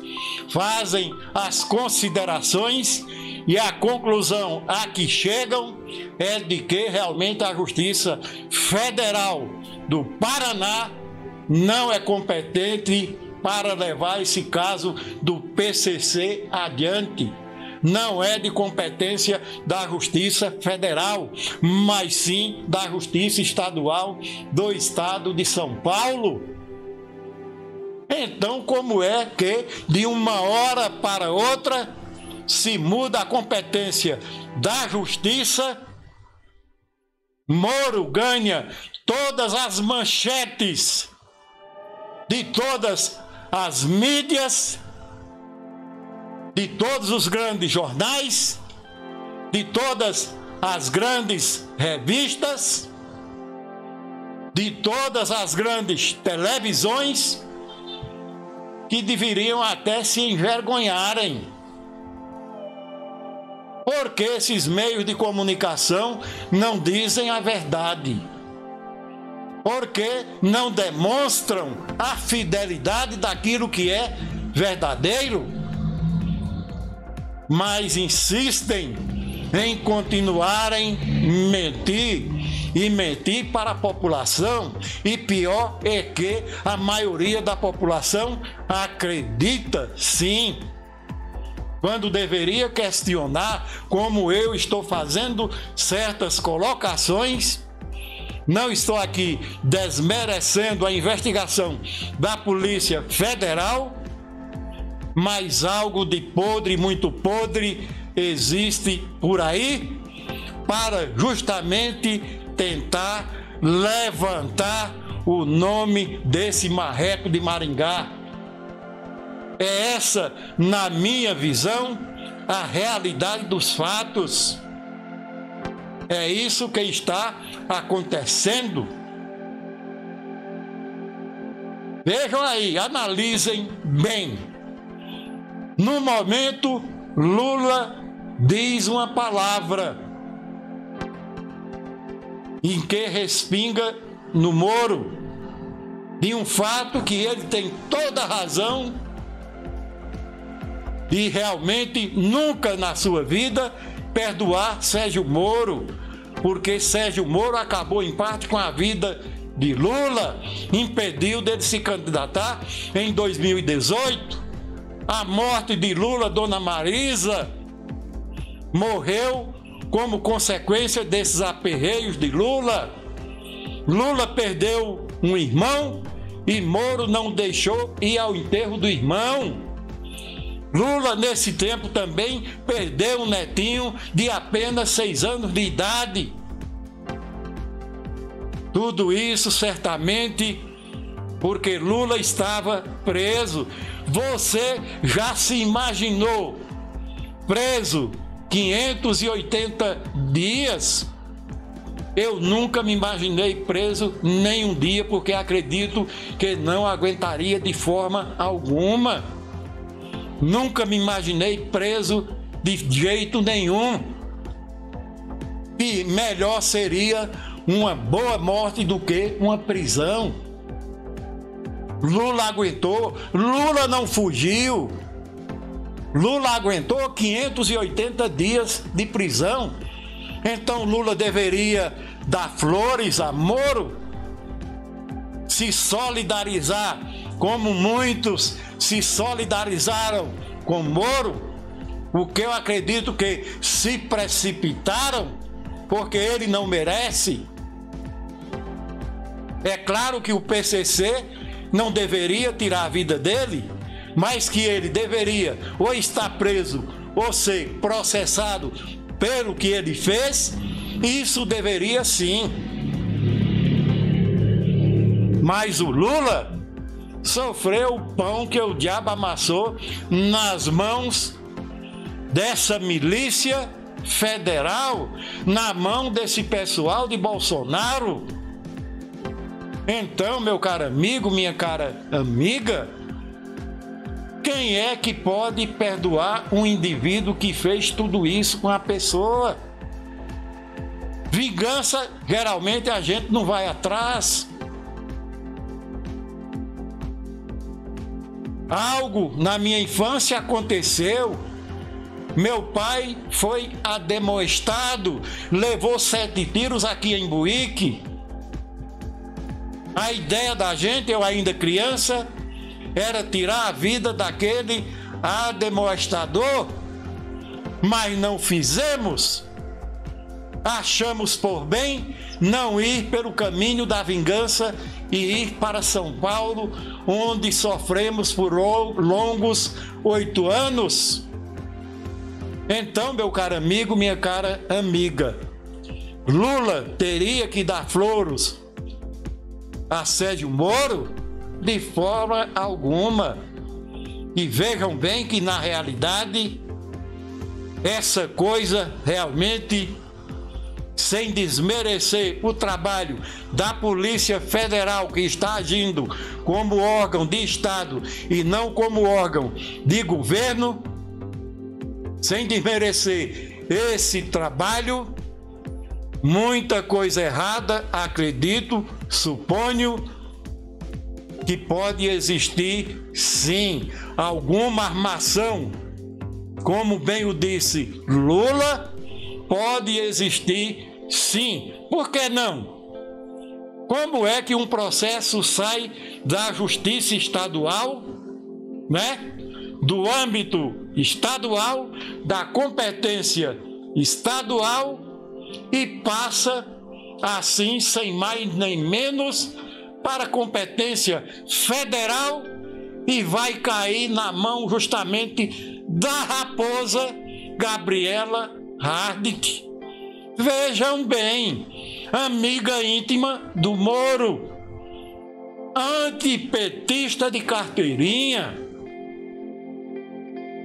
fazem as considerações e a conclusão a que chegam é de que realmente a Justiça Federal do Paraná não é competente para levar esse caso do PCC adiante. Não é de competência da Justiça Federal, mas sim da Justiça Estadual do Estado de São Paulo. Então, como é que de uma hora para outra se muda a competência da Justiça? Moro ganha todas as manchetes de todas as mídias, de todos os grandes jornais, de todas as grandes revistas, de todas as grandes televisões, que deveriam até se envergonharem, porque esses meios de comunicação não dizem a verdade, porque não demonstram a fidelidade daquilo que é verdadeiro, mas insistem em continuarem mentir para a população, e pior é que a maioria da população acredita sim, quando deveria questionar, como eu estou fazendo certas colocações. Não estou aqui desmerecendo a investigação da Polícia Federal, mas algo de podre, muito podre, existe por aí para justamente tentar levantar o nome desse marreco de Maringá. É essa, na minha visão, a realidade dos fatos. É isso que está acontecendo. Vejam aí, analisem bem. No momento, Lula diz uma palavra em que respinga no Moro, de um fato que ele tem toda a razão de realmente nunca na sua vida perdoar Sérgio Moro, porque Sérgio Moro acabou em parte com a vida de Lula, impediu dele se candidatar em 2018. A morte de Lula, Dona Marisa, morreu como consequência desses aperreios de Lula. Lula perdeu um irmão e Moro não deixou ir ao enterro do irmão. Lula, nesse tempo, também perdeu um netinho de apenas 6 anos de idade. Tudo isso, certamente, porque Lula estava preso. Você já se imaginou preso 580 dias? Eu nunca me imaginei preso nem um dia, porque acredito que não aguentaria de forma alguma. Nunca me imaginei preso de jeito nenhum. E melhor seria uma boa morte do que uma prisão. Lula aguentou, Lula não fugiu. Lula aguentou 580 dias de prisão. Então Lula deveria dar flores a Moro, se solidarizar como muitos se solidarizaram com Moro, o que eu acredito que se precipitaram, porque ele não merece. É claro que o PCC não deveria tirar a vida dele, mas que ele deveria ou estar preso ou ser processado pelo que ele fez, isso deveria sim. Mas o Lula sofreu o pão que o diabo amassou nas mãos dessa milícia federal, na mão desse pessoal de Bolsonaro. Então, meu caro amigo, minha cara amiga, quem é que pode perdoar um indivíduo que fez tudo isso com a pessoa? Vingança, geralmente a gente não vai atrás. Algo na minha infância aconteceu. Meu pai foi ademoestado, levou 7 tiros aqui em Buíque. A ideia da gente, eu ainda criança, era tirar a vida daquele ademoestador, mas não fizemos. Achamos por bem não ir pelo caminho da vingança e ir para São Paulo, onde sofremos por longos 8 anos. Então, meu caro amigo, minha cara amiga, Lula teria que dar flores a Sérgio Moro? De forma alguma. E vejam bem que, na realidade, essa coisa realmente, sem desmerecer o trabalho da Polícia Federal, que está agindo como órgão de Estado e não como órgão de governo, sem desmerecer esse trabalho, muita coisa errada, acredito, suponho, que pode existir, sim, alguma armação. Como bem o disse Lula, pode existir, sim. Por que não? Como é que um processo sai da justiça estadual, né? Do âmbito estadual, da competência estadual, e passa assim, sem mais nem menos, para a competência federal e vai cair na mão justamente da raposa Gabriela Hardt. Vejam bem, amiga íntima do Moro, antipetista de carteirinha.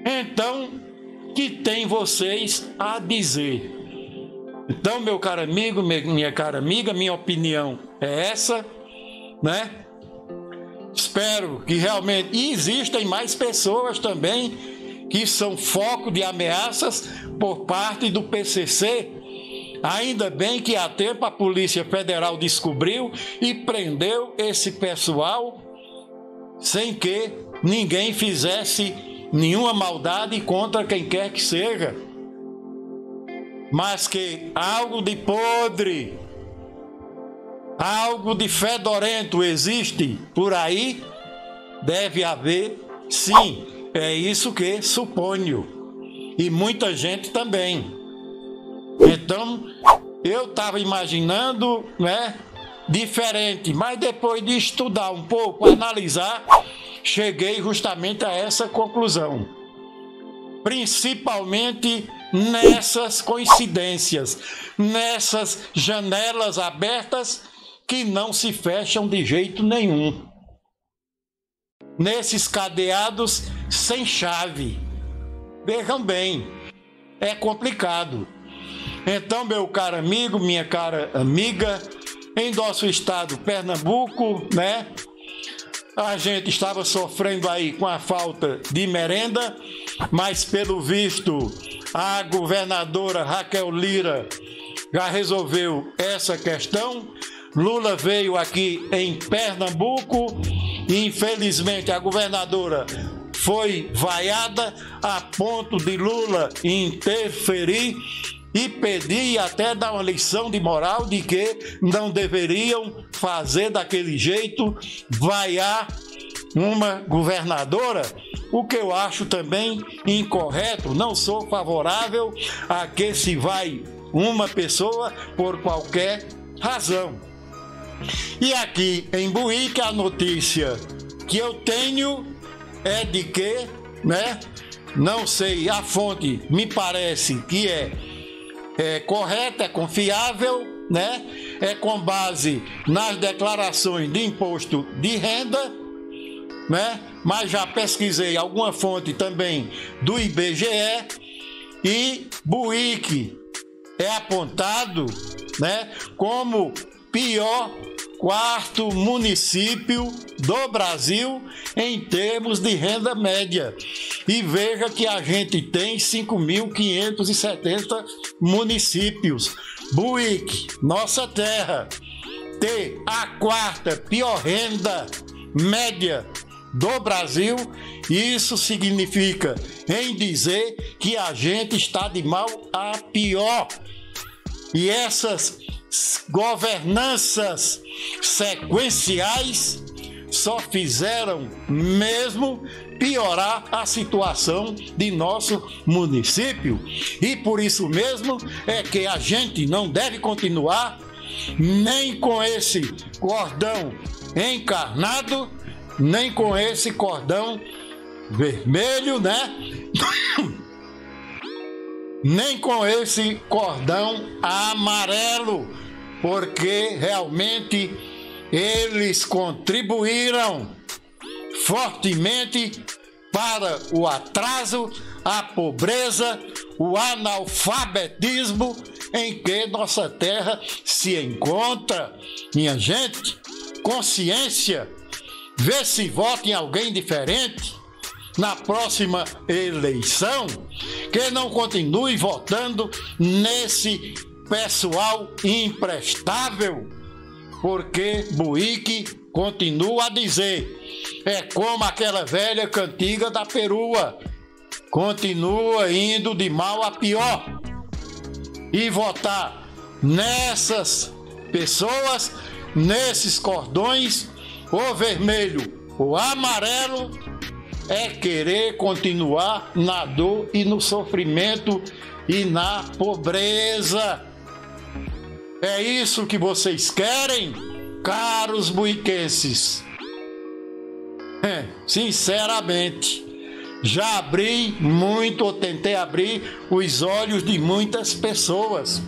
Então, que tem vocês a dizer? Então, meu caro amigo, minha cara amiga, minha opinião é essa, né? Espero que realmente... E existem mais pessoas também que são foco de ameaças por parte do PCC. Ainda bem que há tempo a Polícia Federal descobriu e prendeu esse pessoal sem que ninguém fizesse nenhuma maldade contra quem quer que seja. Mas que algo de podre, algo de fedorento existe por aí, deve haver, sim. É isso que suponho. E muita gente também. Então, eu estava imaginando, né, diferente, mas depois de estudar um pouco, analisar, cheguei justamente a essa conclusão. Principalmente nessas coincidências, nessas janelas abertas que não se fecham de jeito nenhum. Nesses cadeados sem chave. Vejam bem, é complicado. Então, meu caro amigo, minha cara amiga, em nosso estado, Pernambuco, né? A gente estava sofrendo aí com a falta de merenda, mas pelo visto a governadora Raquel Lira já resolveu essa questão. Lula veio aqui em Pernambuco e infelizmente a governadora foi vaiada a ponto de Lula interferir e pedir e até dar uma lição de moral de que não deveriam fazer daquele jeito, vaiar uma governadora, o que eu acho também incorreto. Não sou favorável a que se vai uma pessoa por qualquer razão. E aqui em Buíque a notícia que eu tenho é de que, né, não sei, a fonte me parece que é correta, é confiável, né? É com base nas declarações de imposto de renda, né? Mas já pesquisei alguma fonte também do IBGE e Buíque é apontado, né, como pior quarto município do Brasil em termos de renda média. E veja que a gente tem 5.570 municípios. Buíque, nossa terra, ter a quarta pior renda média do Brasil, isso significa em dizer que a gente está de mal a pior. E essas governanças sequenciais só fizeram mesmo piorar a situação de nosso município. E por isso mesmo é que a gente não deve continuar nem com esse cordão encarnado, nem com esse cordão vermelho, né? Nem com esse cordão amarelo, porque realmente eles contribuíram fortemente para o atraso, a pobreza, o analfabetismo em que nossa terra se encontra. Minha gente, consciência, vê se vota em alguém diferente na próxima eleição, que não continue votando nesse pessoal imprestável, porque Buíque continua a dizer, é como aquela velha cantiga da perua, continua indo de mal a pior. E votar nessas pessoas, nesses cordões, ou vermelho ou amarelo, é querer continuar na dor e no sofrimento e na pobreza. É isso que vocês querem, caros buiquenses? Sinceramente, já abri muito, ou tentei abrir os olhos de muitas pessoas.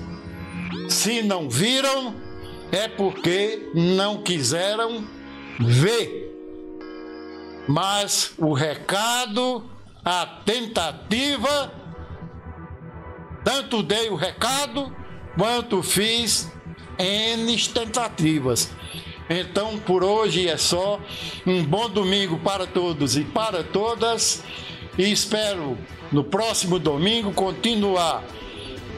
Se não viram, é porque não quiseram vê. Mas o recado, a tentativa, tanto dei o recado quanto fiz N tentativas. Então, por hoje é só. Um bom domingo para todos e para todas. E espero no próximo domingo continuar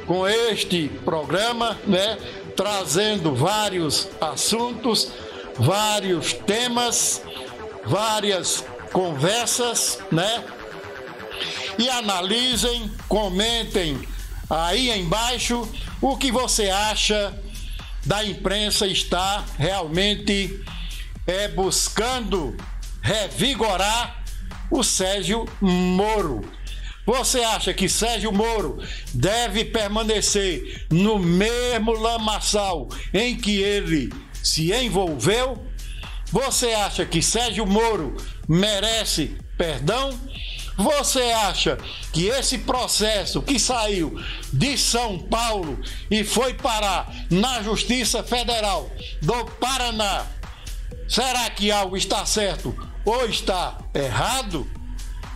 com este programa, né? Trazendo vários assuntos, vários temas, várias conversas, né? E analisem, comentem aí embaixo o que você acha da imprensa estar realmente buscando revigorar o Sérgio Moro. Você acha que Sérgio Moro deve permanecer no mesmo lamaçal em que ele se envolveu? Você acha que Sérgio Moro merece perdão? Você acha que esse processo que saiu de São Paulo e foi parar na Justiça Federal do Paraná, será que algo está certo ou está errado?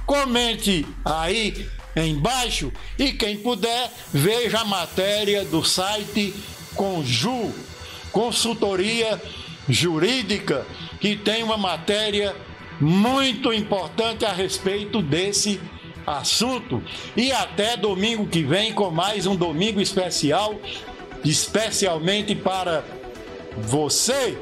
Comente aí embaixo e quem puder, veja a matéria do site Conju, Consultoria Jurídica, que tem uma matéria muito importante a respeito desse assunto. E até domingo que vem com mais um domingo especial, especialmente para você